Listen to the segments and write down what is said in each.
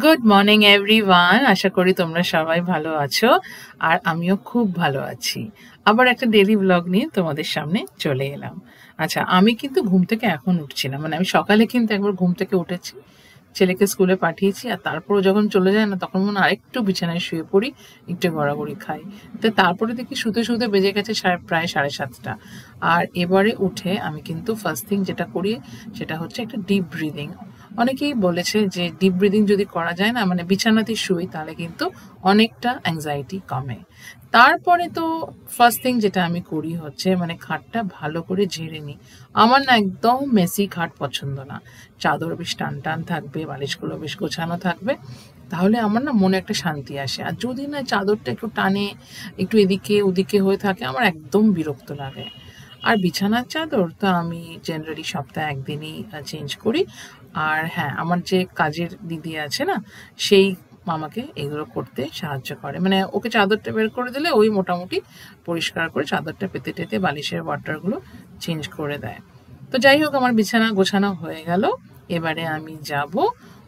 Good morning everyone, আশা করি তোমরা সবাই ভালো আছো আর আমিও খুব ভালো আছি। আবার একটা ডেইলি ব্লগ নিয়ে তোমাদের সামনে চলে এলাম। আচ্ছা, আমি কিন্তু ঘুম থেকে এখন উঠছি না, মানে আমি সকালে কিন্তু একবার ঘুম থেকে উঠেছি, ছেলেকে স্কুলে পাঠিয়েছি, আর তারপরে যখন চলে যায় না তখন মনে হয় আরেকটু বিছানায় শুয়ে পড়ি, একটু গড়াগড়ি খাই। তো তারপরে দেখি শুতে শুতে বেজে গেছে প্রায় 7:30। আর এবারে উঠে আমি কিন্তু ফার্স্ট থিং যেটা করি সেটা হচ্ছে একটা ডিপ ব্রিদিং। অনেকেই বলেছে যে ডিপ ব্রিদিং যদি করা যায় না, মানে বিছানাতে শুই, তাহলে কিন্তু অনেকটা অ্যাংজাইটি কমে। তারপরে তো ফার্স্ট থিং যেটা আমি করি হচ্ছে মানে খাটটা ভালো করে ঝেড়ে নিই। আমার না একদম মেসি খাট পছন্দ না। চাদর বেশ টান টান থাকবে, বালিশগুলো বেশ গোছানো থাকবে, তাহলে আমার না মনে একটা শান্তি আসে। আর যদি না চাদরটা একটু টানে, একটু এদিকে ওদিকে হয়ে থাকে, আমার একদম বিরক্ত লাগে। আর বিছানার চাদর তো আমি জেনারেলি সপ্তাহে একদিনই চেঞ্জ করি। আর হ্যাঁ, আমার যে কাজের দিদি আছে না, সেই আমাকে এগুলো করতে সাহায্য করে। মানে ওকে চাদরটা বের করে দিলে ওই মোটামুটি পরিষ্কার করে চাদরটা পেতে টেতে বালিশের ওয়াটারগুলো চেঞ্জ করে দেয়। তো যাই হোক, আমার বিছানা গোছানো হয়ে গেল। এবারে আমি যাব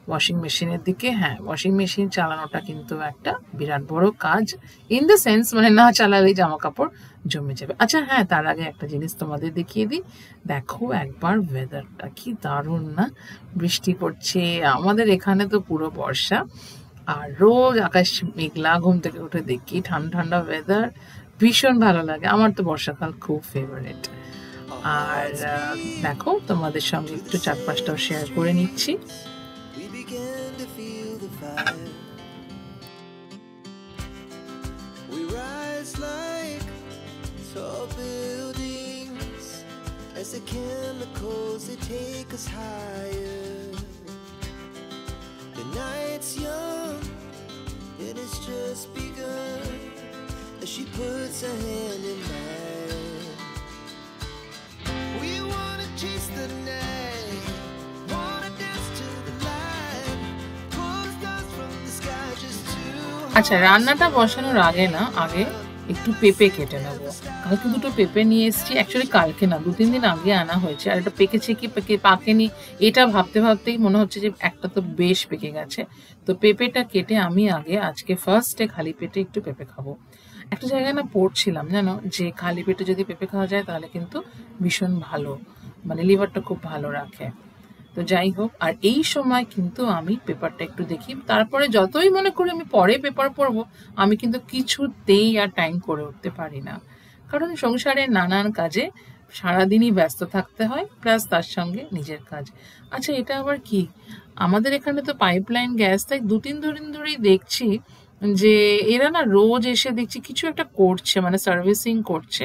ওয়াশিং মেশিনের দিকে। হ্যাঁ, ওয়াশিং মেশিন চালানোটা কিন্তু একটা বিরাট বড় কাজ। ইন দ্য সেন্স, মানে না চালালেই জামা কাপড় জমে যাবে। আচ্ছা হ্যাঁ, তার আগে একটা জিনিস তোমাদের দেখিয়ে দিই। দেখো একবার ওয়েদারটা কি দারুণ না! বৃষ্টি পড়ছে, আমাদের এখানে তো পুরো বর্ষা। আর রোজ আকাশ মেঘলা, ঘুম থেকে উঠে দেখি ঠান্ডা ঠান্ডা ওয়েদার, ভীষণ ভালো লাগে। আমার তো বর্ষাকাল খুব ফেভারিট। আর দেখো, তোমাদের সঙ্গে একটু চারপাশটাও শেয়ার করে নিচ্ছি। We began to feel the fire. We rise like tall buildings as the chemicals they take us higher. The night's young and it's just begun as she puts her hand in mine. We wanna chase the night, wanna dance to the light, pull stars from the sky just to আচ্ছা, রান্নাটা বসানোর আগে না, আগে একটু পেঁপে কেটে নেবো। কালকে দুটো পেঁপে নিয়ে এসেছি, অ্যাকচুয়ালি কালকে না, 2-3 দিন আগে আনা হয়েছে। আর এটা পেকেছে কি পাকেনি, এটা ভাবতে ভাবতেই মনে হচ্ছে যে একটা তো বেশ পেকে গেছে। তো পেঁপেটা কেটে আমি আগে আজকে ফার্স্টে খালি পেটে একটু পেঁপে খাবো। একটা জায়গায় না পড়ছিলাম জানো, যে খালি পেটে যদি পেঁপে খাওয়া যায় তাহলে কিন্তু ভীষণ ভালো, মানে লিভারটা খুব ভালো রাখে। তো যাই হোক, আর এই সময় কিন্তু আমি পেপারটা একটু দেখি, তারপরে যতই মনে করি আমি পরে পেপার পড়বো, আমি কিন্তু কিছুতেই আর টাইম করে উঠতে পারি না। কারণ সংসারের নানান কাজে সারাদিনই ব্যস্ত থাকতে হয়, প্লাস তার সঙ্গে নিজের কাজ। আচ্ছা, এটা আবার কি, আমাদের এখানে তো পাইপলাইন গ্যাস, তাই 2-3 দিন ধরেই দেখছি যে এরা না রোজ এসে দেখছি কিছু একটা করছে, মানে সার্ভিসিং করছে।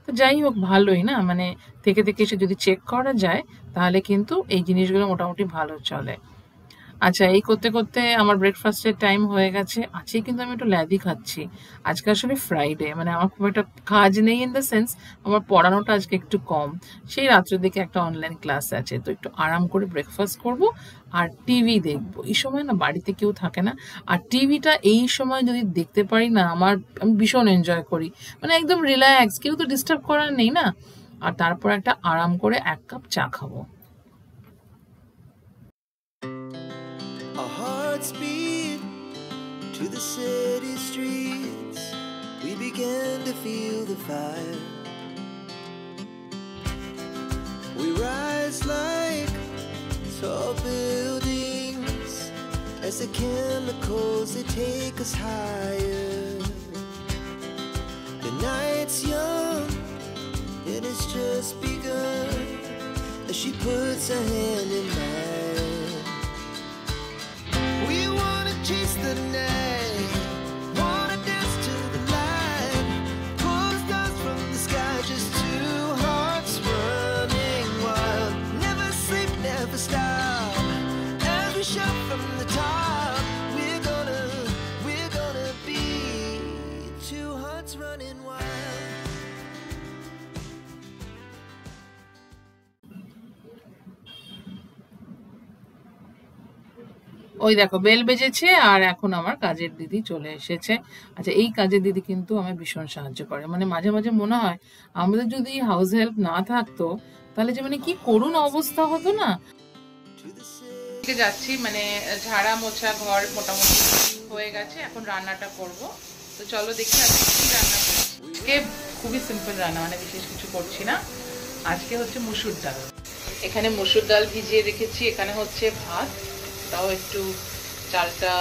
তো যাই হোক, ভালোই না, মানে থেকে থেকে এসে যদি চেক করা যায় তাহলে কিন্তু এই জিনিসগুলো মোটামুটি ভালো চলে। আচ্ছা, এই করতে করতে আমার ব্রেকফাস্টের টাইম হয়ে গেছে। আজকে কিন্তু আমি একটু ল্যাদি খাচ্ছি। আজকে আসলে ফ্রাইডে, মানে আমার খুব একটা কাজ নেই, ইন দ্য সেন্স আমার পড়ানোটা আজকে একটু কম। সেই রাত্রের দিকে একটা অনলাইন ক্লাস আছে, তো একটু আরাম করে ব্রেকফাস্ট করব আর টিভি দেখবো। এই সময় না বাড়িতে কেউ থাকে না, আর টিভিটা এই সময় যদি দেখতে পারি না, আমি ভীষণ এনজয় করি। মানে একদম রিল্যাক্স, কেউ তো ডিস্টার্ব করার নেই না। আর তারপর একটা আরাম করে 1 কাপ চা খাবো। our hearts beat to the city streets. We began to feel the fire. We rise like tall buildings as the chemicals they take us higher. The night's young and it's just begun as she puts her hand in mine. We wanna chase the night, wanna dance to the light, pull stars from the sky, just two hearts running wild. Never sleep, never stop, as we shout from the top. We're gonna be two hearts running wild. ওই দেখো bell বেজেছে, আর এখন আমার কাজের দিদি চলে এসেছে। আচ্ছা, এই কাজের দিদি কিন্তু আমায় ভীষণ সাহায্য করে। মানে মাঝে মাঝে মনে হয় আমাদের যদি হাউস হেল্প না থাকতো তাহলে যে মানে কি করুণ অবস্থা হতো না। To the city যাচ্ছি, মানে ঝাড়া মোছা ঘর মোটামুটি হয়ে গেছে, এখন রান্নাটা করব। তো চলো দেখি আজকে কি রান্না করছি। আজকে খুবই সিম্পল রান্না, মানে বিশেষ কিছু করছি না। আজকে হচ্ছে মুসুর ডাল। এখানে মুসুর ডাল ভিজিয়ে রেখেছি, এখানে হচ্ছে ভাত, তাও একটু চালটা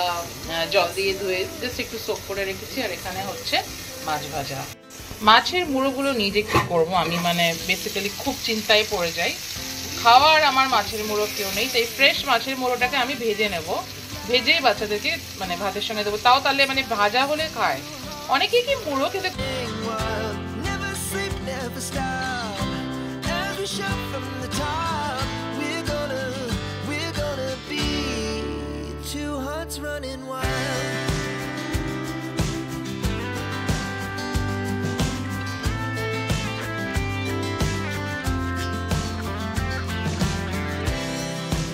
জল দিয়ে ধুয়ে জাস্ট একটু সোক করে রেখেছি। আর এখানে হচ্ছে মাছ ভাজা। মাছের মুড়োগুলো নিজে কি করবো আমি, মানে বেসিক্যালি খুব চিন্তায় পড়ে যাই। খাওয়ার আমার মাছের মুড়ো কেউ নেই, তাই ফ্রেশ মাছের মুড়োটাকে আমি ভেজে নেব, ভেজেই বাচ্চাদেরকে মানে ভাতের সঙ্গে দেবো, তাও তাহলে মানে ভাজা হলে খায়। অনেকেই কি মুড়ো খেতে running wild.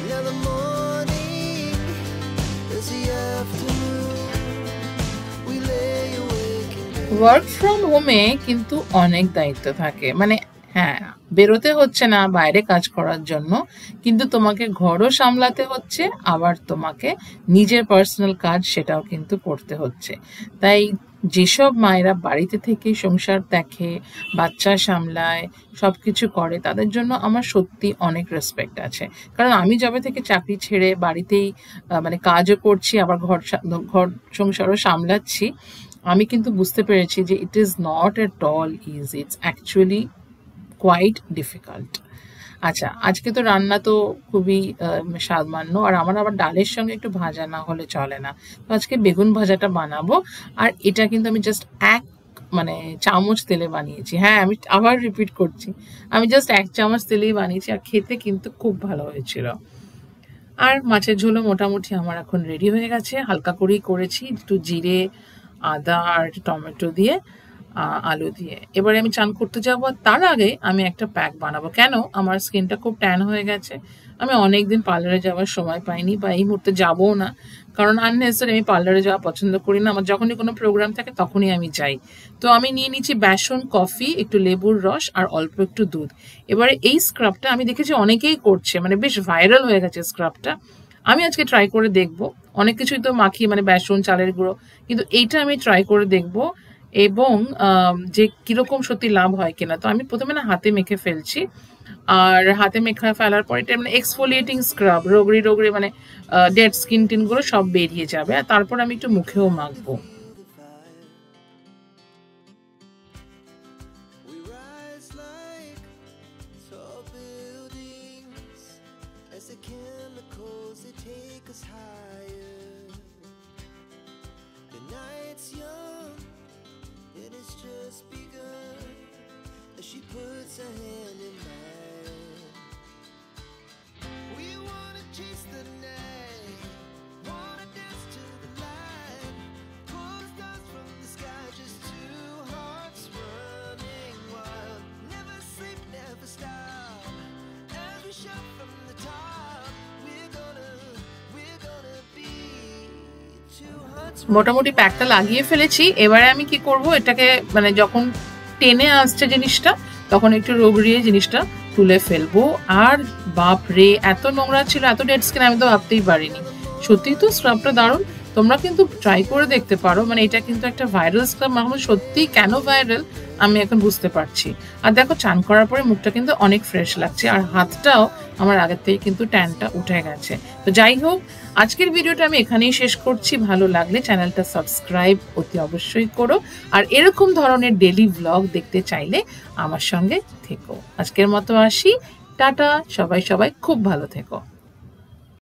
Now the morning is the afternoon. We lay awake and work from হোমে কিন্তু অনেক দায়িত্ব থাকে, মানে হ্যাঁ বেরোতে হচ্ছে না বাইরে কাজ করার জন্য, কিন্তু তোমাকে ঘরও সামলাতে হচ্ছে, আবার তোমাকে নিজের পার্সোনাল কাজ সেটাও কিন্তু করতে হচ্ছে। তাই যেসব মায়েরা বাড়িতে থেকে সংসার দেখে, বাচ্চা সামলায়, সব কিছু করে, তাদের জন্য আমার সত্যি অনেক রেসপেক্ট আছে। কারণ আমি যবে থেকে চাকরি ছেড়ে বাড়িতেই মানে কাজও করছি, আবার ঘর সংসারও সামলাচ্ছি, আমি কিন্তু বুঝতে পেরেছি যে it is not at all easy, it's actually quite difficult. আচ্ছা, আজকে তো রান্না তো খুবই সামান্য, আর আমার আবার ডালের সঙ্গে একটু ভাজা না হলে চলে না। তো আজকে বেগুন ভাজাটা বানাবো, আর এটা কিন্তু আমি জাস্ট মানে চামচ তেলে বানিয়েছি। হ্যাঁ, আমি আবার রিপিট করছি, আমি জাস্ট 1 চামচ তেলেই বানিয়েছি, আর খেতে কিন্তু খুব ভালো হয়েছিল। আর মাছের ঝোলও মোটামুটি আমার এখন রেডি হয়ে গেছে, হালকা করেই করেছি, একটু জিরে, আদা আর টমেটো দিয়ে, আলু দিয়ে। এবারে আমি চান করতে যাব, আর তার আগে আমি একটা প্যাক বানাবো। কেন, আমার স্কিনটা খুব ট্যান হয়ে গেছে, আমি অনেকদিন পার্লারে যাওয়ার সময় পাইনি, বা এই মুহূর্তে যাবও না, কারণ আননেসেসারি আমি পার্লারে যাওয়া পছন্দ করি না। আমার যখনই কোনো প্রোগ্রাম থাকে তখনই আমি যাই। তো আমি নিয়ে নিচ্ছি বেসন, কফি, একটু লেবুর রস আর অল্প একটু দুধ। এবারে এই স্ক্রাবটা আমি দেখেছি অনেকেই করছে, মানে বেশ ভাইরাল হয়ে গেছে স্ক্রাবটা। আমি আজকে ট্রাই করে দেখব। অনেক কিছুই তো মাখি, মানে বেসন, চালের গুঁড়ো, কিন্তু এইটা আমি ট্রাই করে দেখব, এবং যে কিরকম সত্যি লাভ হয় কিনা। তো আমি প্রথমে না হাতে মেখে ফেলছি, আর হাতে মেখে ফেলার পর এটা মানে এক্সফোলিয়েটিং স্ক্রাব, রোগড়ি মানে ডেড স্কিন টিনগুলো সব বেরিয়ে যাবে। আর তারপর আমি একটু মুখেও মাখবো। we rise like tall buildings as the chemicals they take us higher. The night's young and it's just begun as she puts her hand in mine. We wanna chase the night, wanna dance to the light, pull the stars from the sky, just two hearts running wild. Never sleep, never stop, as we shout from the top. We're gonna be two hearts. মোটামুটি প্যাকটা লাগিয়ে ফেলেছি। এবারে আমি কি করব, এটাকে মানে যখন টেনে আসছে জিনিসটা, তখন একটু রগড়িয়ে জিনিসটা তুলে ফেলবো। আর বাপ রে, এত নোংরা ছিল, এত ডেড স্কিন, আমি তো ভাবতেই পারিনি। সত্যি তো স্ক্রাবটা দারুণ, তোমরা কিন্তু ট্রাই করে দেখতে পারো। মানে এটা কিন্তু একটা ভাইরাল স্ক্রাব, মানে সত্যি কেন ভাইরাল আমি এখন বুঝতে পারছি। আর দেখো, চান করার পরে মুখটা কিন্তু অনেক ফ্রেশ লাগছে, আর হাতটাও আমার আগের থেকে কিন্তু ট্যানটা উঠে গেছে। তো যাই হোক, আজকের ভিডিওটা আমি এখানেই শেষ করছি। ভালো লাগলে চ্যানেলটা সাবস্ক্রাইব অতি অবশ্যই করো, আর এরকম ধরনের ডেলি ভ্লগ দেখতে চাইলে আমার সঙ্গে থেকো। আজকের মতো আসি, টাটা। সবাই খুব ভালো থেকো।